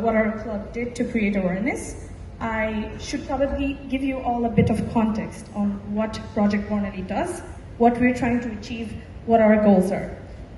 what our club did to create awareness, I should probably give you all a bit of context on what Project Bornali does, what we're trying to achieve, what our goals are.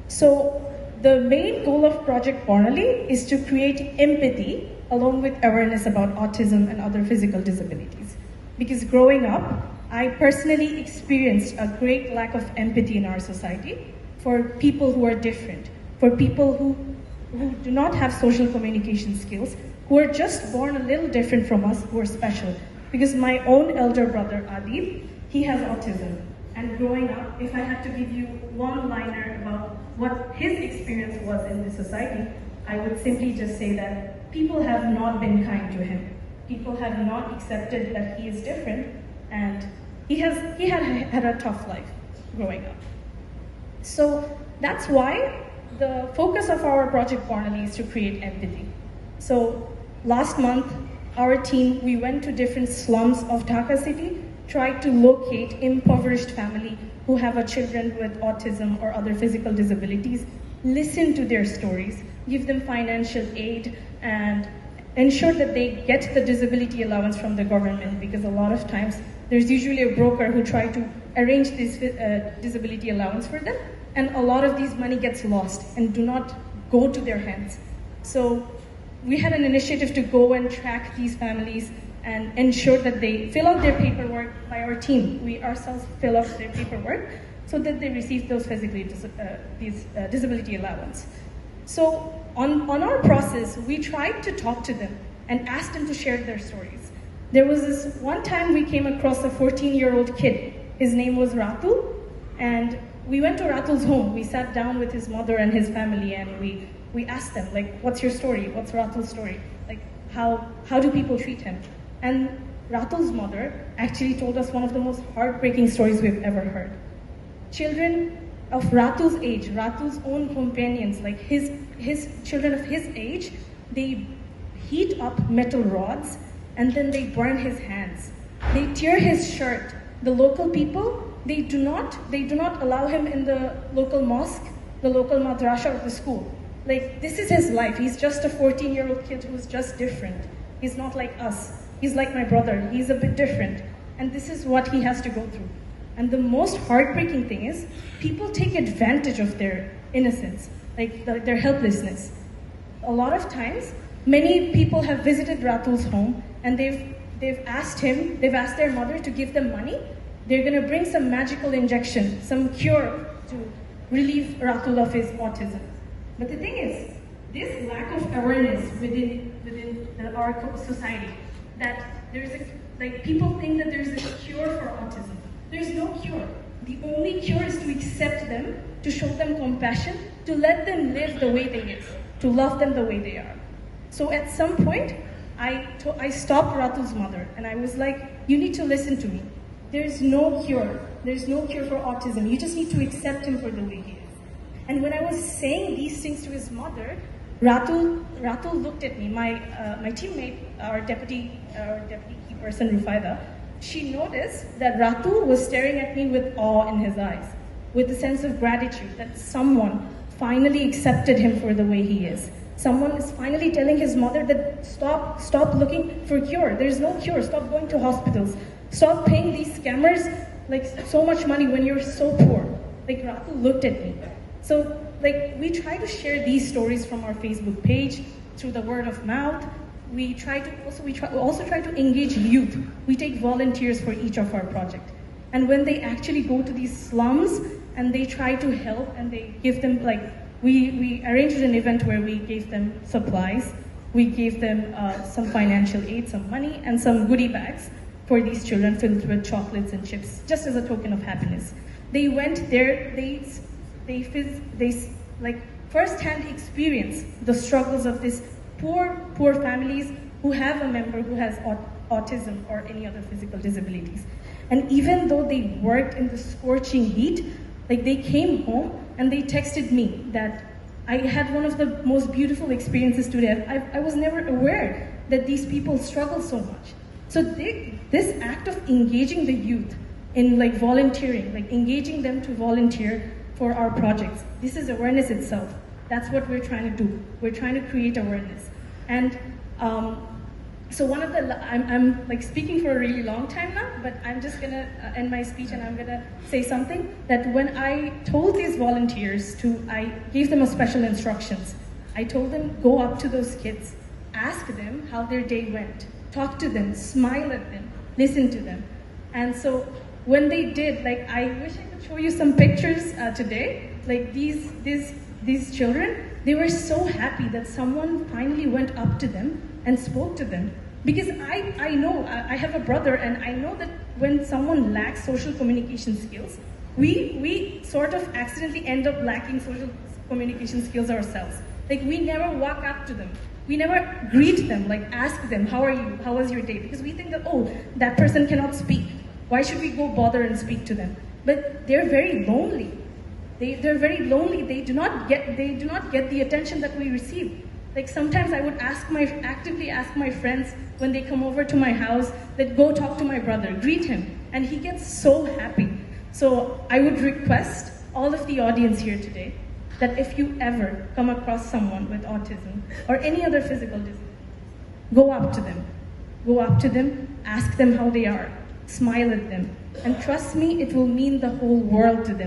So the main goal of Project Bornali is to create empathy along with awareness about autism and other physical disabilities. Because growing up, I personally experienced a great lack of empathy in our society for people who are different, for people who do not have social communication skills, who are just born a little different from us, who are special. Because my own elder brother, Adib, he has autism. And growing up, if I had to give you one-liner about what his experience was in this society, I would simply just say that people have not been kind to him. People have not accepted that he is different, and he had a tough life growing up. So that's why the focus of our Project Bornali is to create empathy. So last month, our team, we went to different slums of Dhaka city, tried to locate impoverished families who have children with autism or other physical disabilities, listen to their stories, give them financial aid, and ensure that they get the disability allowance from the government, because a lot of times there's usually a broker who tries to arrange this disability allowance for them, and a lot of these money gets lost and do not go to their hands. So we had an initiative to go and track these families and ensure that they fill out their paperwork by our team. We ourselves fill out their paperwork so that they receive those disability allowance. So on our process, we tried to talk to them and ask them to share their stories. There was this one time we came across a 14-year-old kid. His name was Ratul, and we went to Ratul's home. We sat down with his mother and his family, and we asked them, like, what's your story? What's Ratul's story? Like, how do people treat him? And Ratul's mother actually told us one of the most heartbreaking stories we've ever heard. Children of Ratul's age, Ratul's own companions, like his children of his age, they heat up metal rods and then they burn his hands. They tear his shirt. The local people, they do not allow him in the local mosque, the local madrasa or the school. Like, this is his life. He's just a 14-year-old kid who's just different. He's not like us. He's like my brother. He's a bit different. And this is what he has to go through. And the most heartbreaking thing is, people take advantage of their innocence, like their helplessness. A lot of times, many people have visited Ratul's home, and they've asked their mother to give them money. They're gonna bring some magical injection, some cure to relieve Ratul of his autism. But the thing is, this lack of awareness within our society, that people think that there's a cure for autism. There's no cure. The only cure is to accept them, to show them compassion, to let them live the way they is, to love them the way they are. So at some point, I stopped Ratul's mother, and I was like, you need to listen to me. There's no cure. There's no cure for autism. You just need to accept him for the way he is. And when I was saying these things to his mother, Ratul looked at me. My teammate, our deputy key person, Rufaida, she noticed that Ratul was staring at me with awe in his eyes, with a sense of gratitude that someone finally accepted him for the way he is. Someone is finally telling his mother that stop looking for cure. There's no cure. Stop going to hospitals. Stop paying these scammers like so much money when you're so poor. Like, Ratul looked at me. So, like, we try to share these stories from our Facebook page through the word of mouth. We also try to engage youth. We take volunteers for each of our projects. And when they actually go to these slums and they try to help, and they give them, like, we arranged an event where we gave them supplies. We gave them some financial aid, some money, and some goodie bags for these children filled with chocolates and chips, just as a token of happiness. They went there, they like first-hand experience the struggles of these poor families who have a member who has autism or any other physical disabilities. And even though they worked in the scorching heat, like, they came home and they texted me that I had one of the most beautiful experiences today. I was never aware that these people struggle so much. So this act of engaging the youth in, like, volunteering, like engaging them to volunteer for our projects, this is awareness itself. That's what we're trying to do. We're trying to create awareness. And so one of the, I'm like speaking for a really long time now, but I'm just gonna end my speech and I'm gonna say something that when I told these volunteers I gave them a special instructions. I told them, go up to those kids, ask them how their day went, talk to them, smile at them, listen to them. And so when they did, like, I wish I could show you some pictures today. Like these children, they were so happy that someone finally went up to them and spoke to them. Because I know, I have a brother, and I know that when someone lacks social communication skills, we sort of accidentally end up lacking social communication skills ourselves. Like, we never walk up to them. We never greet them, like ask them, how are you? How was your day? Because we think that, oh, that person cannot speak. Why should we go bother and speak to them? But they're very lonely. They're very lonely. They do not get the attention that we receive. Like, sometimes I would actively ask my friends when they come over to my house that go talk to my brother, greet him, and he gets so happy. So I would request all of the audience here today that if you ever come across someone with autism or any other physical disease, go up to them. Go up to them, ask them how they are, smile at them, and trust me, it will mean the whole world to them.